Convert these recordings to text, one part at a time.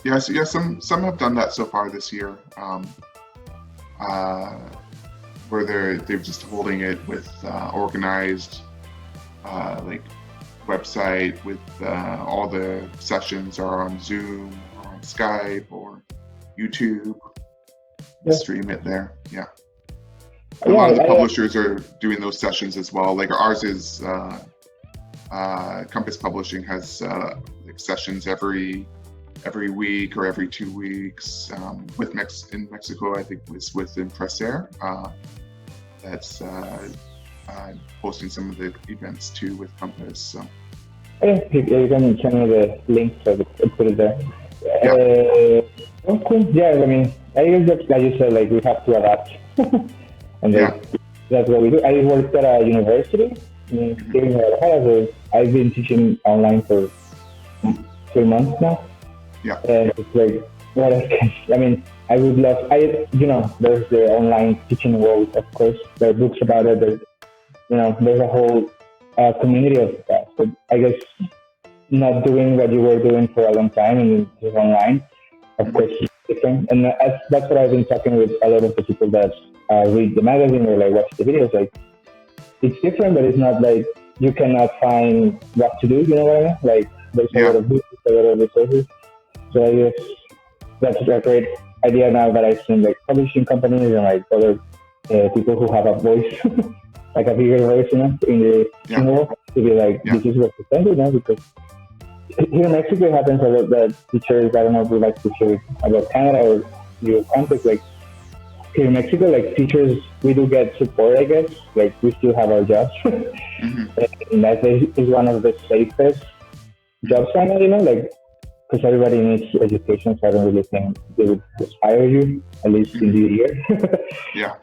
Yes, yeah, some have done that so far this year, uh, where they're just holding it with organized like website with all the sessions are on Zoom or on Skype or YouTube. Yeah, Stream it there. Yeah, and a yeah, lot of the I, publishers are doing those sessions as well. Like ours is Compass Publishing has like sessions every week or every 2 weeks. With in Mexico, I think was with Impresaire. That's hosting some of the events too with Compass. So yeah, you can send me the link so that I put it there. yeah, Oh, cool. Yeah, I mean, I guess that's like you said, like we have to adapt, and yeah, like that's what we do. I worked at a university mhm, here in Guadalajara, so I've been teaching online for 3 months now, yeah, and it's like what else can I mean? I would love. There's the online teaching world, of course. There are books about mhm, it. There's a whole community of that. But I guess not doing what you were doing for a long time and just online, of mhm, course, it's different. And that's what I've been talking with a lot of the people that read the magazine or like watch the videos. Like it's different, but it's not like you cannot find what to do. You know what I mean? Like there's a lot yeah, of books, a lot of resources. So I guess that's a great idea now that I've seen like publishing companies and like other people who have a voice, like a bigger voice, in the yeah, teaching world to be like, yeah, this is represented now because here in Mexico it happens a lot that teachers, I don't know if you like to share about Canada or your context, like here in Mexico, like teachers, we do get support, I guess, like we still have our jobs. mhm, And that is one of the safest mhm, jobs right now, like because everybody needs education, so I don't really think they would just hire you, at least in mhm, the year. yeah,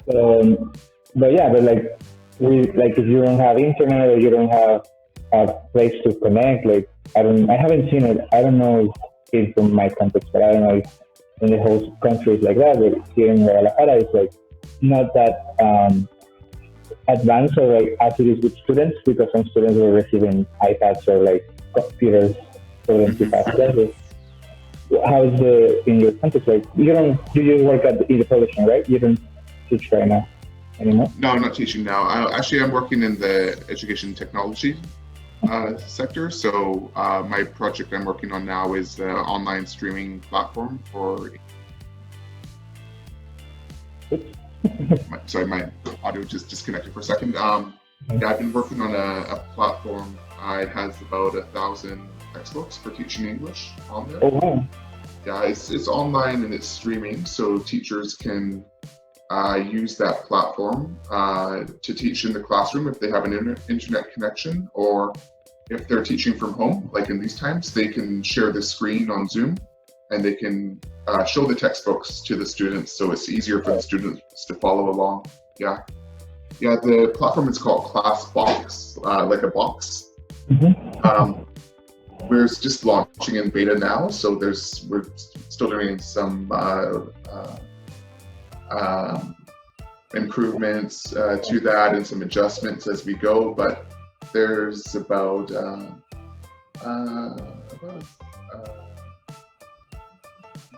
But yeah, but like if you don't have internet or you don't have a place to connect, like I haven't seen it. I don't know if from my context, but I don't know if in the whole country is like that. But here in Guadalajara, it's like not that advanced or like as it is with students because some students were receiving iPads or like computers for them to mhm. pass classes. How is the in your context? Like you don't do you work in the publishing, right? You don't teach right now anymore. No, I'm not teaching now. Actually, I'm working in the education technology sector. So my project I'm working on now is the online streaming platform for. Sorry, my audio just disconnected for a second. Yeah, I've been working on a platform. It has about 1,000 textbooks for teaching English on there. Oh wow. Yeah, it's online and it's streaming, so teachers can use that platform to teach in the classroom if they have an internet connection, or if they're teaching from home, like in these times, they can share the screen on Zoom and they can show the textbooks to the students, so it's easier for the students to follow along. Yeah, yeah. The platform is called ClassBox, like a box. Mm-hmm. Um, we're just launching in beta now, so we're still doing some um, improvements to that and some adjustments as we go. But there's about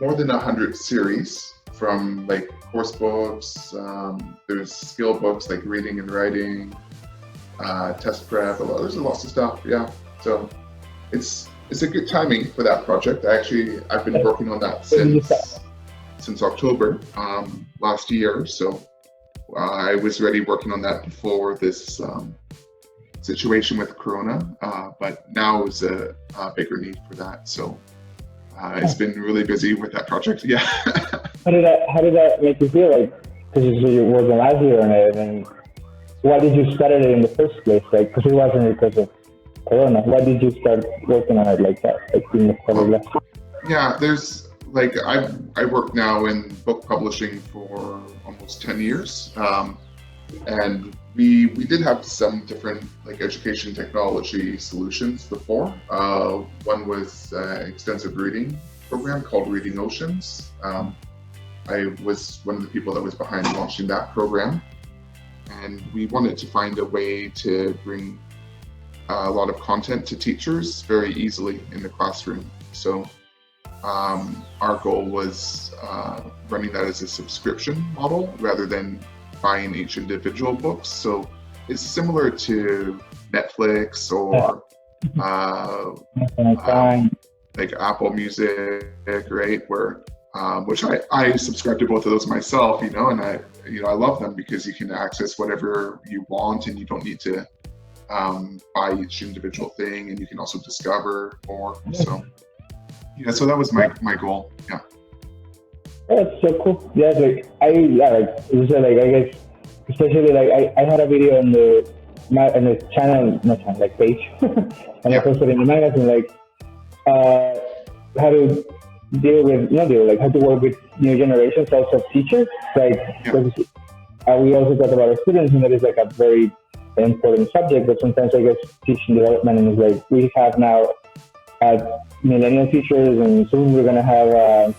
more than 100 series from like course books. There's skill books like reading and writing, test prep. There's lots of stuff. Yeah, so it's a good timing for that project. I've been working on that When did you start? since October last year. So I was already working on that before this situation with Corona, but now is a bigger need for that. So it's been really busy with that project. Yeah. How did that make you feel? Like because you were working last year on it, and why did you start it in the first place? Like because it wasn't because of Corona. Why did you start working on it like that? Like in October Well, last year? yeah, there's like I work now in book publishing for almost 10 years. And we did have some different like education technology solutions before. One was extensive reading program called Reading Oceans. I was one of the people that was behind launching that program, and we wanted to find a way to bring a lot of content to teachers very easily in the classroom. So our goal was running that as a subscription model rather than buying each individual books. So it's similar to Netflix or like Apple Music, right? Where which I subscribe to both of those myself, and I love them because you can access whatever you want and you don't need to buy each individual thing, and you can also discover more. So yeah, so that was my goal. Yeah. That's so cool. Yeah, like you said, like I guess especially like I had a video on the channel, not channel, like page, and I posted in the magazine like how to how to work with new generations also of teachers. Like because we also talk about our students, and that is like a very important subject. But sometimes I guess teaching development is like we have now millennial teachers, and soon we're gonna have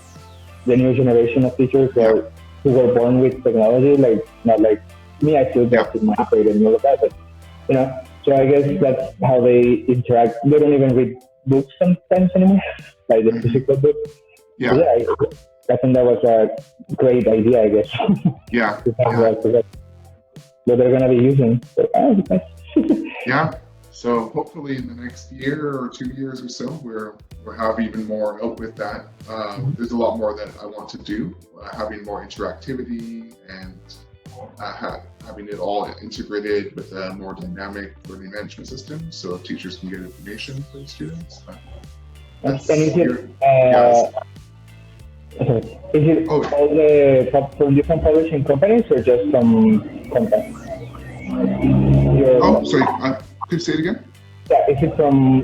the new generation of teachers who were born with technology, like not like me. I still got to my grade and all of that, but so I guess that's how they interact. They don't even read books sometimes anymore, like the physical book. Yeah. I think that was a great idea, I guess. Yeah. That they're gonna be using. So, yeah. So hopefully in the next year or 2 years or so, we'll have even more out with that. There's a lot more that I want to do, having more interactivity and having it all integrated with a more dynamic learning management system, so teachers can get information for the students. Is it all from different publishing companies or just some companies? Sorry. Could you say it again? Yeah, is it from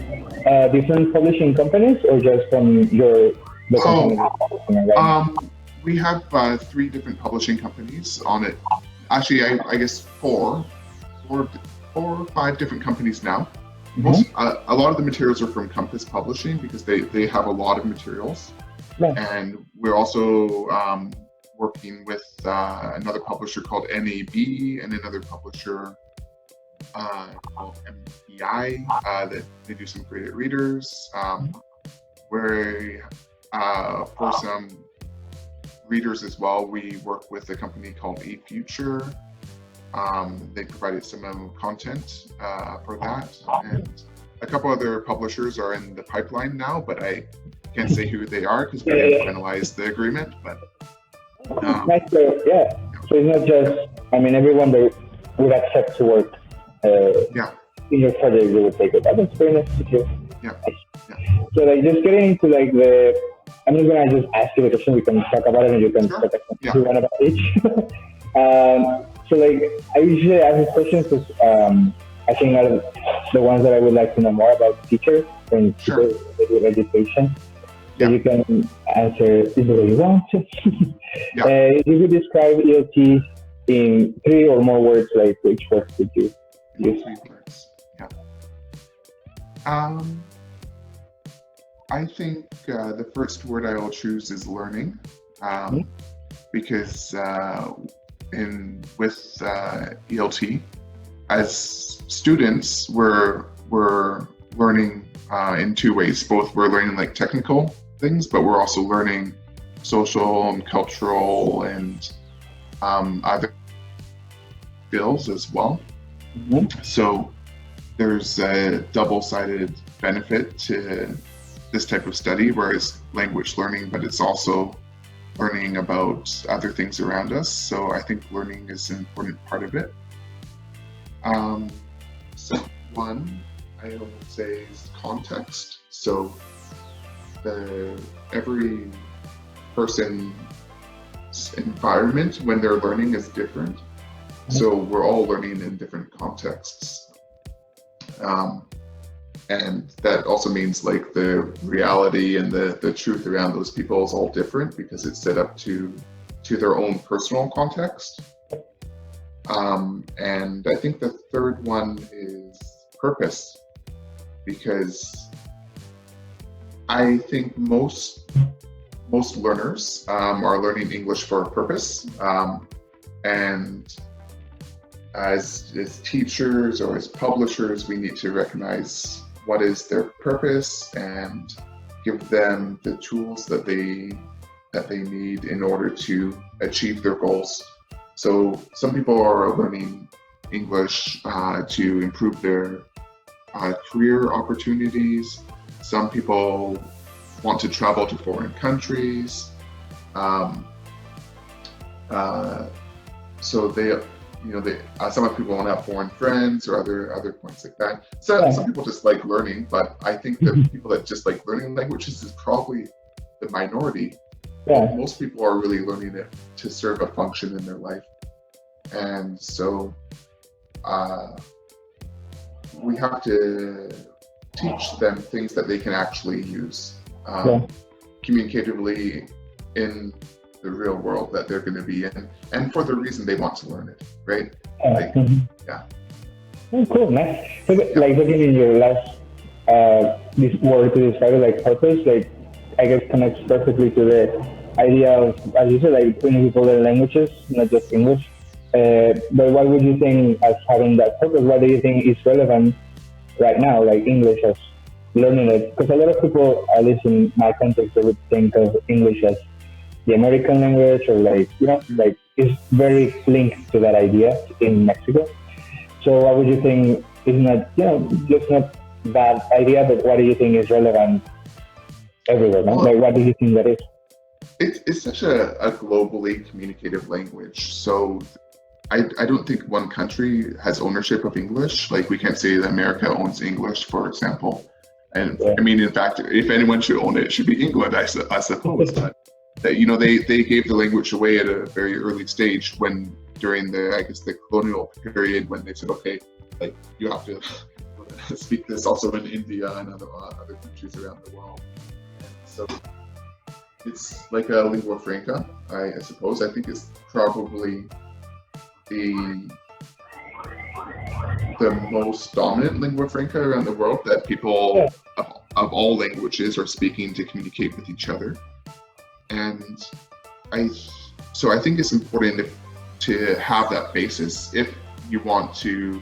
different publishing companies or just from the company? We have 3 different publishing companies on it. Actually, I guess four or 5 different companies now. A lot of the materials are from Compass Publishing because they have a lot of materials. Yeah. And we're also working with another publisher called NAB and another publisher called MPI that they do some graded readers. Where for some readers as well, we work with a company called eFuture. They provided some content for that, and a couple other publishers are in the pipeline now, but I can't say who they are because we didn't finalize the agreement. But so it's not just, everyone that would accept to work in your project, they would take it. That's very nice to hear. So like just getting into like I'm just gonna just ask you the question, we can talk about it and you can talk about each. So like I usually ask these questions because I think are the ones that I would like to know more about teachers and people with education. So you can answer the way you want. If you could describe ELT in 3 or more words, like which words would you use? 3 words. I think the first word I will choose is learning, because with ELT, as students, we're learning in 2 ways. Both we're learning like technical things, but we're also learning social and cultural and other skills as well. So there's a double-sided benefit to this type of study, whereas language learning, but it's also learning about other things around us. So I think learning is an important part of it. So one, I would say is context. So every person's environment when they're learning is different. So we're all learning in different contexts. And that also means like the reality and the truth around those people is all different because it's set up to their own personal context. And I think the third one is purpose, because I think most learners are learning English for a purpose. And as teachers or as publishers, we need to recognize what is their purpose and give them the tools that they need in order to achieve their goals. So some people are learning English to improve their career opportunities. Some people want to travel to foreign countries. So some people want to have foreign friends or other points like that. So some people just like learning, but I think that people that just like learning languages is probably the minority. Yeah. Most people are really learning it to serve a function in their life, and so we have to teach them things that they can actually use communicatively in the real world that they're going to be in, and for the reason they want to learn it, right? Oh, cool, man. So, like looking in your last this word to describe it, like purpose, like I guess connects perfectly to the idea of, as you said, like bringing people learn languages, not just English. But what would you think as having that purpose? What do you think is relevant right now, like English as learning it? Because a lot of people, at least in my context, they would think of English as the American language, or like it's very linked to that idea in Mexico. So what would you think is not just not that idea, but what do you think is relevant everywhere? No? Like what do you think that is? It's such a globally communicative language. So I don't think one country has ownership of English. Like we can't say that America owns English, for example. And I mean, in fact, if anyone should own it, it should be England, I suppose. But that they gave the language away at a very early stage during the colonial period, when they said, okay, like you have to speak this also in India and other countries around the world. And so it's like a lingua franca, I suppose. I think it's probably the most dominant lingua franca around the world that people of all languages are speaking to communicate with each other. And I think it's important to have that basis if you want to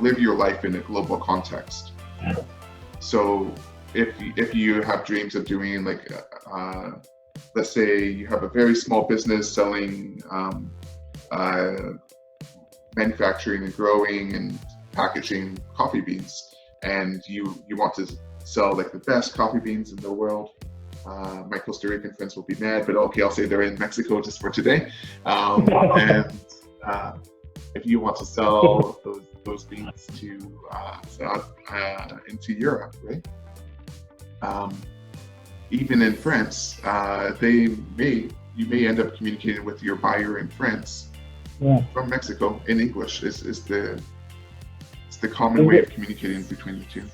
live your life in a global context. So if you have dreams of doing let's say you have a very small business selling manufacturing and growing and packaging coffee beans, and you want to sell like the best coffee beans in the world. My Costa Rican friends will be mad, but okay, I'll say they're in Mexico just for today. And if you want to sell those beans into Europe, right? Even in France, you may end up communicating with your buyer in France from Mexico in English. It's the common way of communicating between the two.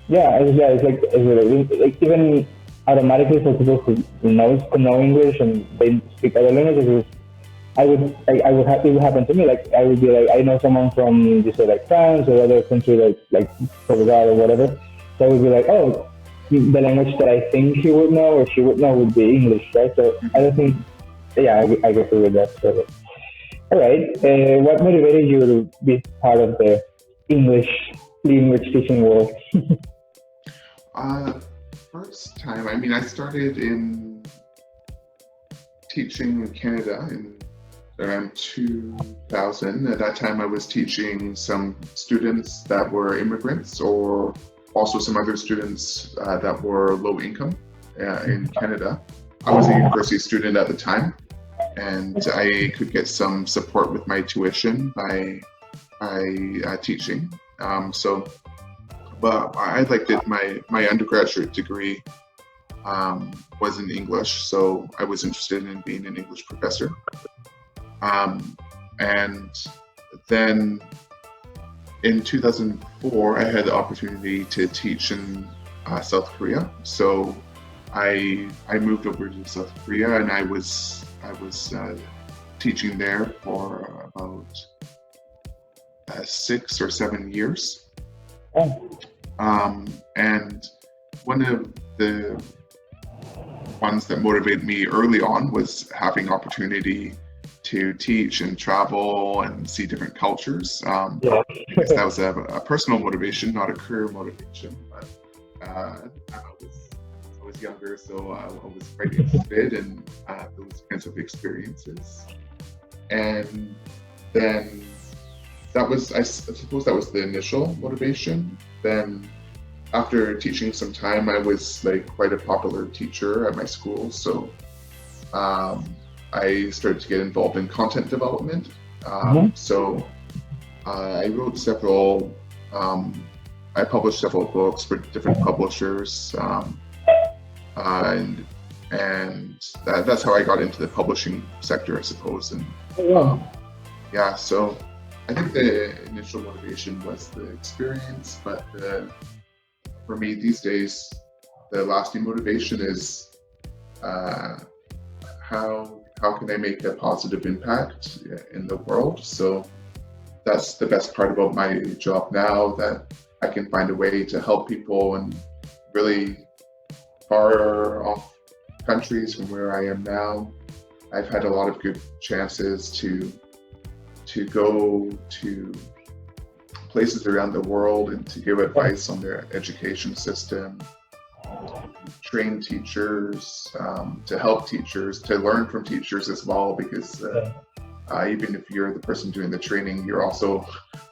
It's like even automatically for people who know English and they speak other languages. It would happen to me. Like I would be like, I know someone from you say like France or other country like Portugal or whatever. So I would be like, oh, the language that I think he would know or she would know would be English, right? So I don't think, I agree with that. So, all right. What motivated you to be part of the English teaching world? First time, I started in teaching in Canada in around 2000. At that time, I was teaching some students that were immigrants, or also some other students that were low income in Canada. I was a university student at the time, and I could get some support with my tuition by teaching. But I liked it. My undergraduate degree was in English, so I was interested in being an English professor. And then in 2004, I had the opportunity to teach in South Korea. So I moved over to South Korea, and I was teaching there for about 6 or 7 years. And one of the ones that motivated me early on was having opportunity to teach and travel and see different cultures. Because that was a personal motivation, not a career motivation. But I was younger, so I was quite interested in those kinds of experiences. And then that was, I suppose that was the initial motivation. Then after teaching some time, I was like quite a popular teacher at my school. So I started to get involved in content development. So I wrote several, I published several books for different publishers. And that's how I got into the publishing sector, I suppose. And yeah, so I think the initial motivation was the experience, but for me these days, the lasting motivation is how can I make a positive impact in the world? So that's the best part about my job now, that I can find a way to help people in really far off countries from where I am now. I've had a lot of good chances to go to places around the world and to give advice on their education system, train teachers, to help teachers, to learn from teachers as well, because even if you're the person doing the training, you're also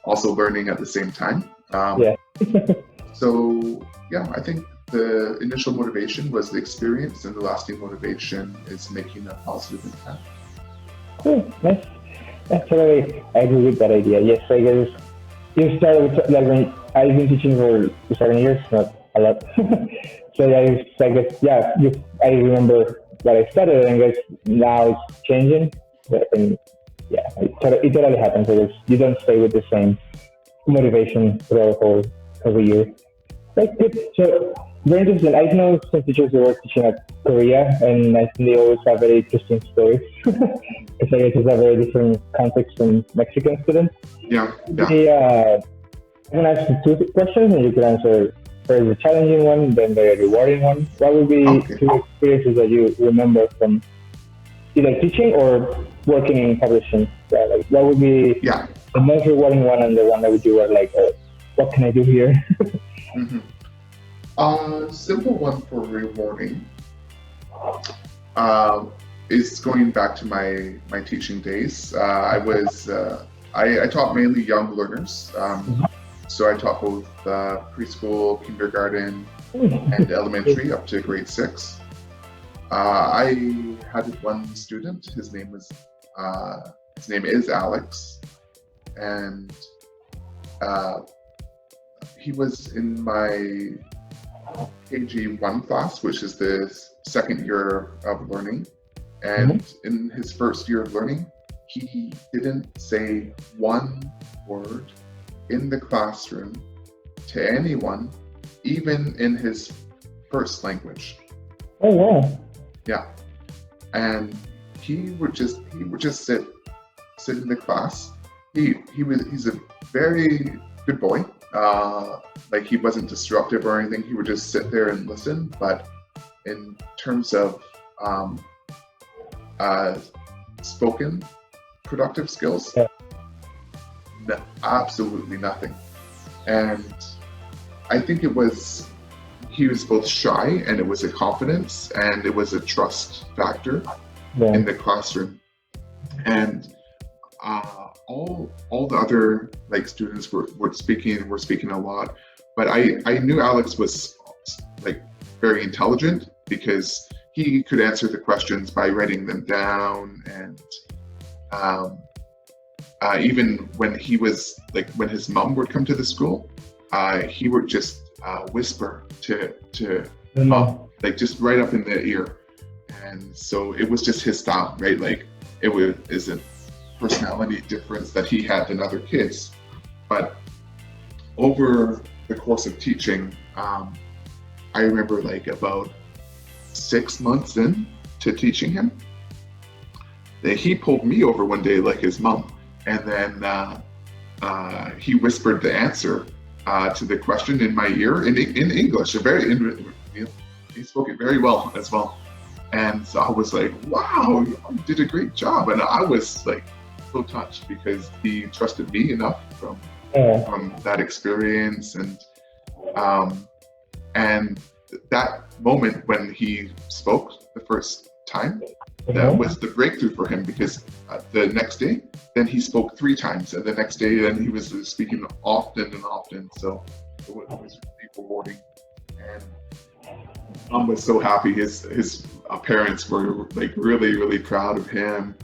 learning at the same time. So yeah, I think the initial motivation was the experience, and the lasting motivation is making a positive impact. Cool, nice. Actually, I agree with that idea. Yes, I guess you started with, like, when I've been teaching for 7 years, not a lot. So I guess, yeah, I remember that I started, and I guess now it's changing. And yeah, it totally happens. I guess you don't stay with the same motivation throughout the whole year. That's good. So very interesting. I know some teachers who are teaching at Korea, and I think they always have very interesting stories. Because I guess it's a very different context from Mexican students. Yeah. I'm going to ask you 2 questions, and you can answer first the challenging one, then the rewarding one. What would be 2 experiences that you remember from either teaching or working in publishing? Yeah, like, what would be the most rewarding one, and the one that you were like, what can I do here? Simple one for rewarding is going back to my teaching days. I taught mainly young learners. So I taught both preschool, kindergarten, and elementary up to grade 6. I had one student. His name is Alex, and he was in my KG1 class, which is the second year of learning. And in his first year of learning, he didn't say one word in the classroom to anyone, even in his first language. Oh wow! Yeah, and he would just sit in the class. He's a very good boy. Like, he wasn't disruptive or anything. He would just sit there and listen. But in terms of spoken productive skills, absolutely nothing. And I think he was both shy, and it was a confidence, and it was a trust factor in the classroom. And all the other students were speaking a lot, but I knew Alex was very intelligent, because he could answer the questions by writing them down. And even when he was when his mom would come to the school, he would just whisper to mom, just right up in the ear. And so it was just his style, right? It is a personality difference that he had than other kids. But over the course of teaching, I remember about 6 months in to teaching him, that he pulled me over one day like his mom, and then he whispered the answer to the question in my ear in English. He spoke it very well as well. And so I was like, wow, you did a great job. And I was so touched, because he trusted me enough from that experience. And And that moment when he spoke the first time, that was the breakthrough for him, because the next day, then he spoke 3 times, and the next day, then he was speaking often and often. So it was really rewarding, and Mom was so happy. His parents were like really, really proud of him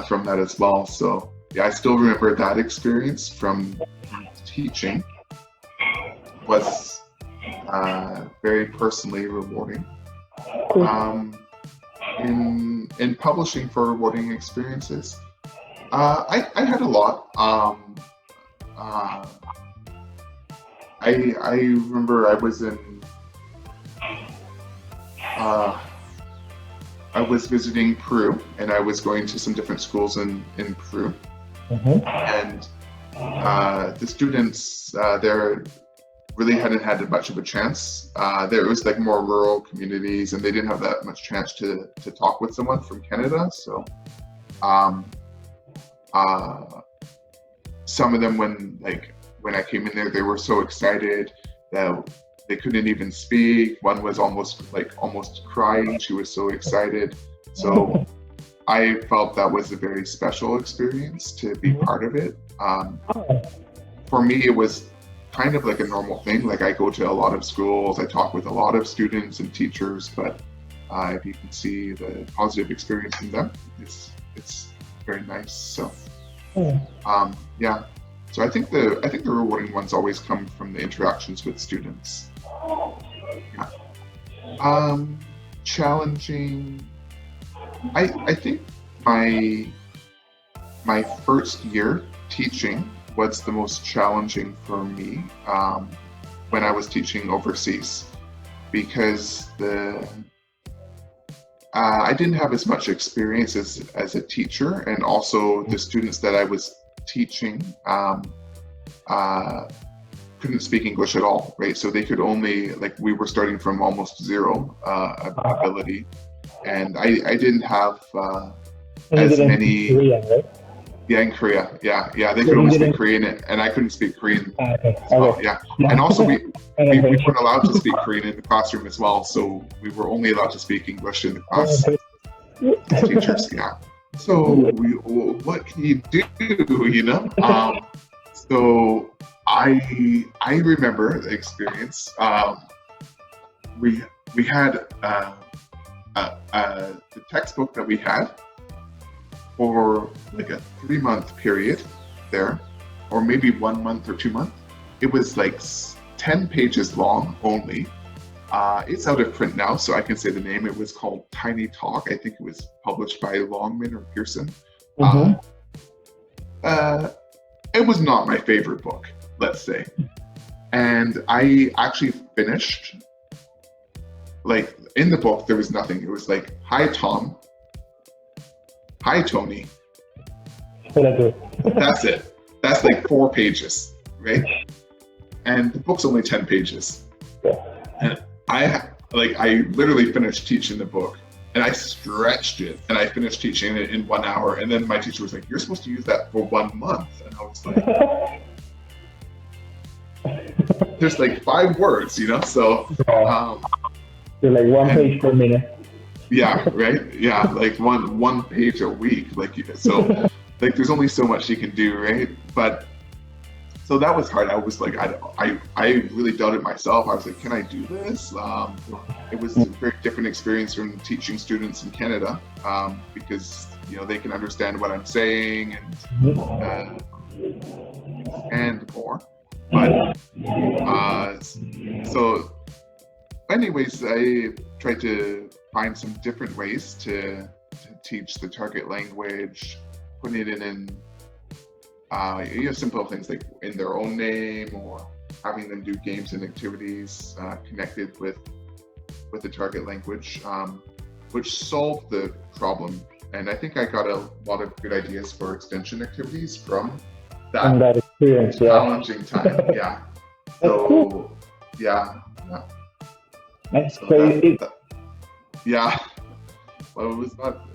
from that as well. So yeah, I still remember that experience from teaching was very personally rewarding. In publishing for rewarding experiences, I had a lot. I remember I was visiting Peru, and I was going to some different schools in Peru, and the students there really hadn't had much of a chance. There was like more rural communities, and they didn't have that much chance to talk with someone from Canada. So some of them, when I came in there, they were so excited that they couldn't even speak. One was almost crying. She was so excited. So I felt that was a very special experience to be part of it. For me, it was kind of like a normal thing. Like, I go to a lot of schools, I talk with a lot of students and teachers, but if you can see the positive experience in them, it's very nice. So yeah. So I think the rewarding ones always come from the interactions with students. Yeah. Challenging. I think my first year teaching was the most challenging for me when I was teaching overseas, because I didn't have as much experience as a teacher, and also the students that I was teaching couldn't speak English at all, right? So they could only, we were starting from almost zero ability, and I didn't have as many. Korean, right? Yeah, in Korea. Yeah. They could only speak Korean, and I couldn't speak Korean. Okay. Well, yeah. And also we weren't allowed to speak Korean in the classroom as well, so we were only allowed to speak English in the class as teachers. Yeah. So what can you do? So I remember the experience. We had the textbook that we had for like a 3-month period there, or maybe 1 month or 2 months. It was like 10 pages long only. It's out of print now, so I can say the name. It was called Tiny Talk. I think it was published by Longman or Pearson. It was not my favorite book, let's say. And I actually finished, in the book, there was nothing. It was like, hi, Tom. Hi, Tony. That's it. That's like 4 pages, right? And the book's only 10 pages. And I literally finished teaching the book, and I stretched it, and I finished teaching it in 1 hour. And then my teacher was like, "You're supposed to use that for 1 month." And I was like, there's like 5 words, so so like 1 page per minute. Yeah, right. Yeah, like one page a week. So there's only so much you can do, right? But so that was hard. I was like, I really doubted myself. I was like, can I do this? It was a very different experience from teaching students in Canada, because they can understand what I'm saying and more. But so anyways, I tried to find some different ways to teach the target language, putting it in simple things like in their own name, or having them do games and activities connected with the target language, which solved the problem. And I think I got a lot of good ideas for extension activities from that experience, challenging time. Yeah. So yeah. That's crazy. Yeah. Well, it was not.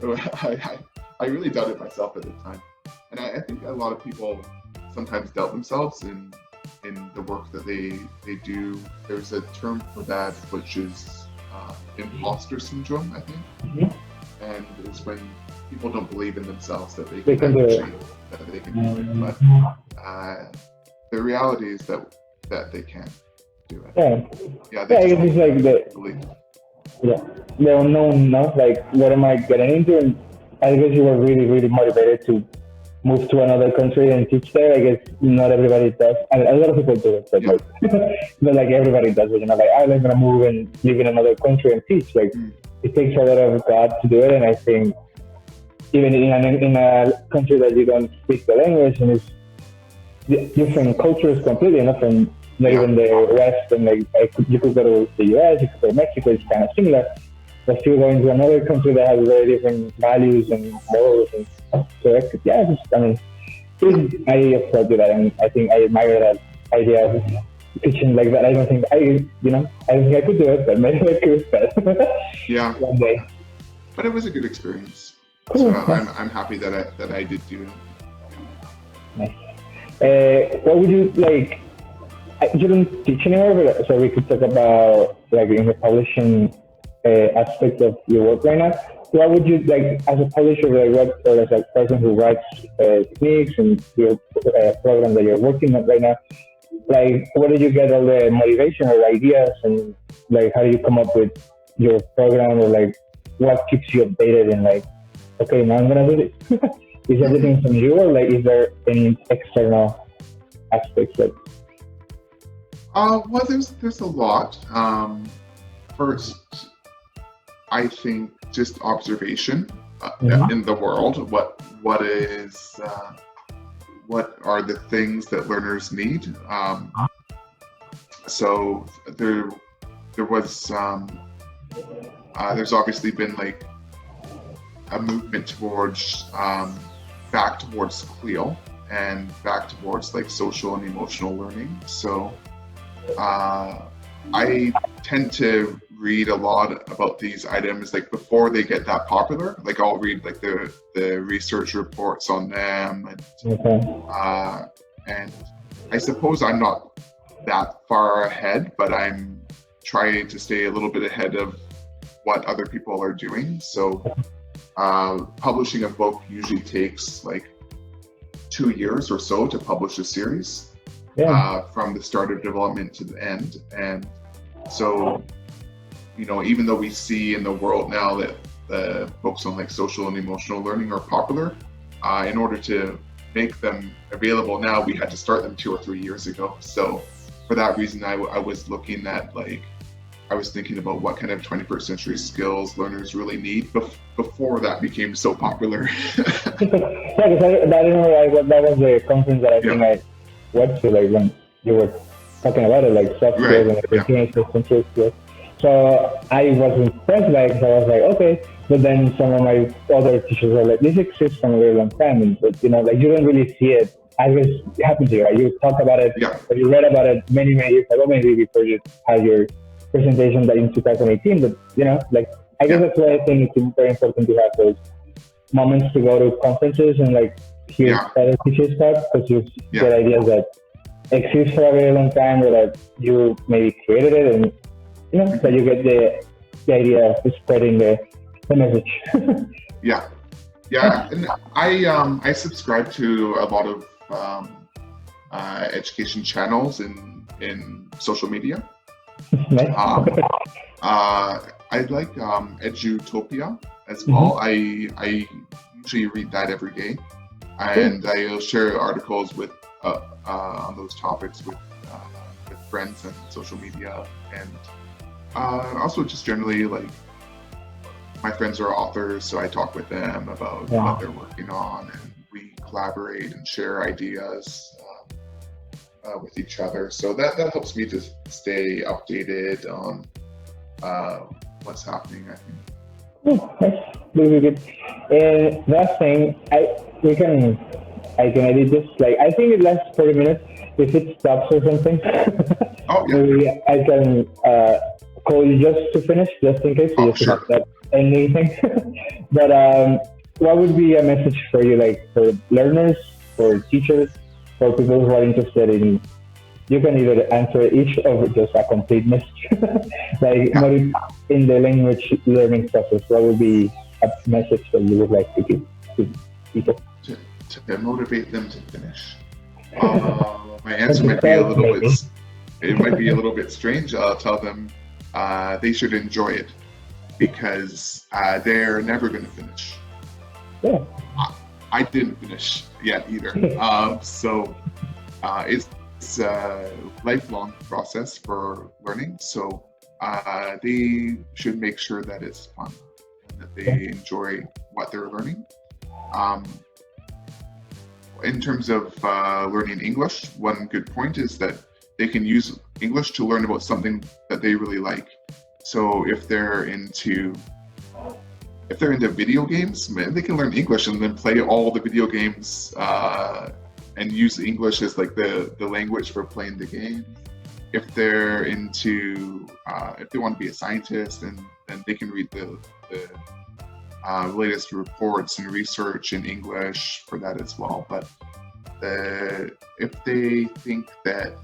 I really doubted myself at the time, and I think a lot of people sometimes doubt themselves in in the work that they do. There's a term for that, which is imposter syndrome, I think, and it's when people don't believe in themselves that they can do it. But the reality is that they can do it. Yeah, it's like the unknown, no? Like, what am I getting into? And I guess you were really, really motivated to move to another country and teach there. I guess not everybody does. I mean, a lot of people do it, but but like everybody does it. You know, like, I'm gonna move and live in another country and teach. Like, it takes a lot of God to do it, and I think even in a country that you don't speak the language and it's different cultures completely, not from not even the West, and like you could go to the US, you could go to Mexico, it's kind of similar, but still going to another country that has very different values and morals and stuff. So I applaud that, and I think I admire that idea of teaching like that. I don't think I could do it, but maybe I could. One day. But it was a good experience. Cool. So I'm happy that I did do it. Nice. What would you like? You don't teach anymore, but so we could talk about like in the publishing aspect of your work right now. What would you like as a publisher, like or as a person who writes techniques and your program that you're working on right now? Like, where did you get all the motivation or ideas, and like how do you come up with your program, or like what keeps you updated and like, okay, now I'm gonna do this? Is everything from you, or like is there any external aspects that? Well, there's a lot. First, I think just observation in the world. What are the things that learners need? So there was there's obviously been like a movement towards back towards CLIL and back towards like social and emotional learning. So I tend to read a lot about these items like before they get that popular. Like I'll read like the research reports on them, and I suppose I'm not that far ahead, but I'm trying to stay a little bit ahead of what other people are doing. So publishing a book usually takes like 2 years or so to publish a series. From the start of development to the end. And so, even though we see in the world now that the books on like social and emotional learning are popular, in order to make them available now, we had to start them 2 or 3 years ago. So for that reason, I was looking at like, I was thinking about what kind of 21st century skills learners really need before that became so popular. That was the conference that I think I went to, like when you were talking about it, like soft skills and everything, skills. So I was impressed by it, because I was like, okay. But then some of my other teachers were like, this exists from a very long time, but like you don't really see it. I guess it happened to you, right? You talked about it, or you read about it many years ago, maybe before you had your presentation that in 2018. But like I guess that's why I think it's very important to have those moments to go to conferences and like hear other teachers talk, because you get ideas that exist for a very long time, or that you maybe created it, and that you get the idea of spreading the message. And I subscribe to a lot of education channels in social media. I like Edutopia as well. I usually read that every day, and I'll share articles with on those topics with friends and social media, and also just generally like my friends are authors, so I talk with them about what they're working on, and we collaborate and share ideas with each other. So that helps me to stay updated on what's happening, I think. That's really good. And last thing, I can edit this. Like I think it lasts 40 minutes. If it stops or something, maybe I can call you just to finish, just in case. So just not anything. But what would be a message for you, like for learners, for teachers, for people who are interested in you can either answer each or just a complete message. Like Yeah. in the language learning process, what would be a message that you would like to give to people? To motivate them to finish. My answer To might be a start, little maybe. bit. It might be a little bit strange. I'll tell them they should enjoy it because they're never going to finish. Yeah. I didn't finish yet either. So it's a lifelong process for learning. So they should make sure that it's fun and that they enjoy what they're learning. In terms of learning English, one good point is that they can use English to learn about something that they really like. So if they're into video games, man, they can learn English and then play all the video games and use English as like the language for playing the game. If they're into if they want to be a scientist, then they can read the latest reports and research in English for that as well. But if they think that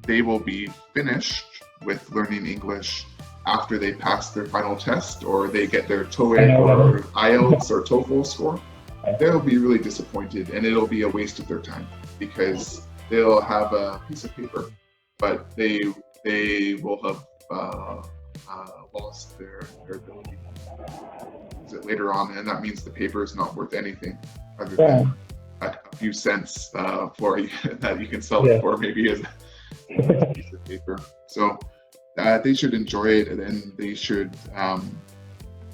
they will be finished with learning English after they pass their final test or they get their TOEIC or IELTS or TOEFL score, they'll be really disappointed and it'll be a waste of their time because they'll have a piece of paper, but they will have lost their ability to use it later on, and that means the paper is not worth anything other than a few cents for that you can sell it for maybe as a piece of paper. So they should enjoy it, and then they should.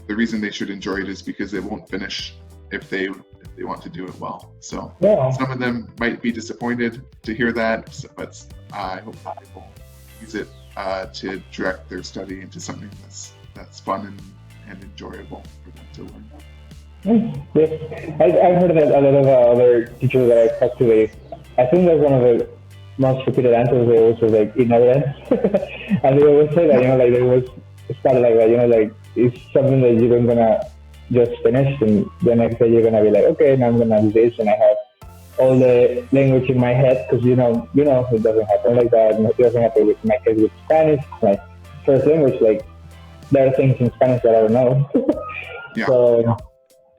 The reason they should enjoy it is because they won't finish if they want to do it well. So some of them might be disappointed to hear that, but I hope that they will use it to direct their study into something that's fun and enjoyable for them to learn. Yes. I've heard that a lot of other teachers that I talked to, I think that's one of the most repeated answers they always was like ignorance. And they always say that, like they always start like that, like it's something that you're gonna just finish and the next day you're gonna be like, okay, now I'm gonna do this and I have all the language in my head because it doesn't happen like that. And it doesn't happen with my case with Spanish, my first language. Like there are things in Spanish that I don't know. So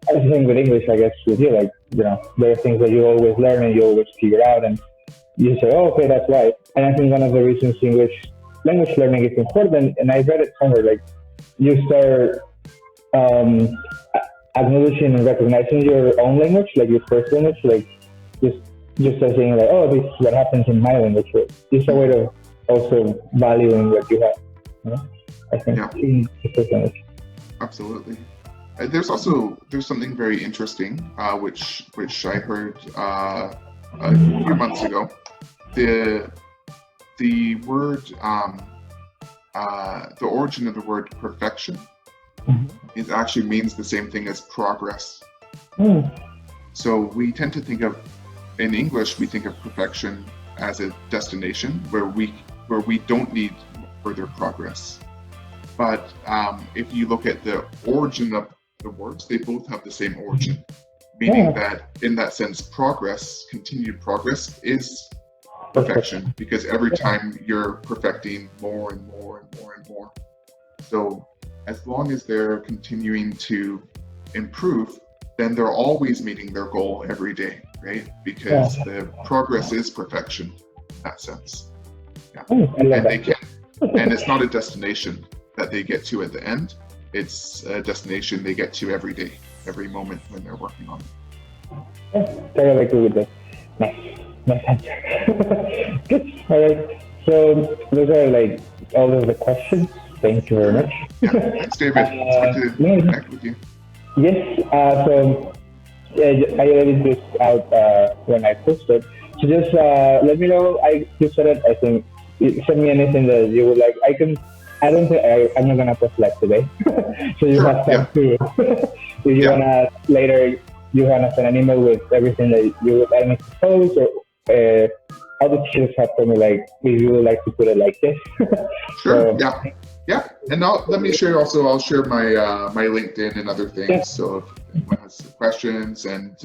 I think with English, I guess with you, like there are things that you always learn and you always figure out, and you say, oh, okay, that's right. And I think one of the reasons language learning is important, and I read it somewhere, like you start acknowledging and recognizing your own language, like your first language, like just start saying like, oh, this is what happens in my language. It's a way of also valuing what you have. I think in the first language. Absolutely. There's something very interesting, which I heard a few months ago. The word, the origin of the word perfection, it actually means the same thing as progress. So we tend to think of, in English, we think of perfection as a destination where we don't need further progress. But if you look at the origin of the words, they both have the same origin, meaning that in that sense, continued progress is perfection, because every time you're perfecting more and more and more and more. So as long as they're continuing to improve, then they're always meeting their goal every day, right? Because the progress is perfection in that sense. And they can, and it's not a destination that they get to at the end. It's a destination they get to every day, every moment when they're working on it. Totally agree with that. Nice answer. Good. All right. So those are like all of the questions. Thank you very much. Thanks, David. It's good to connect with you. Yes. So I edited this out when I posted. So just let me know. You said it. I think send me anything that you would like. I don't think I'm not gonna post live today. So you have time to. If you wanna later, you wanna send an email with everything that you would like me to post, or all the teachers have told me like if you would like to put it like this. Sure. Yeah. And let me share also. I'll share my my LinkedIn and other things. So if anyone has questions and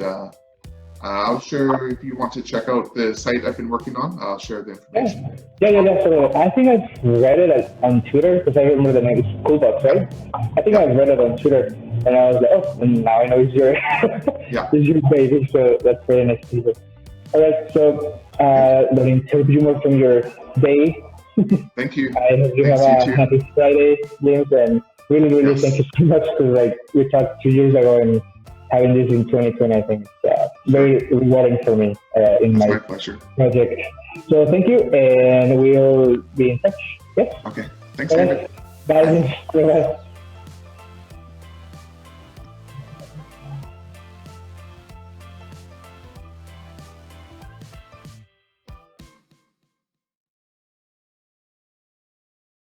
I'll share, if you want to check out the site I've been working on, I'll share the information. Yeah. So I think I've read it on Twitter because I remember the name is Schoolbox, right? I think I've read it on Twitter, and I was like, oh, and now I know it's your Yeah. it's your baby. So that's very nice to hear. All right, so looking to you more from your day. Thank you. I hope you Thanks, have you a too. happy Friday, James, and really Yes. thank you so much because like we talked 2 years ago and having this in 2020, I think it's very rewarding for me in It's my my pleasure. project. So thank you, and we'll be in touch. Yes. Okay. Thanks, All David. right. Bye. Bye.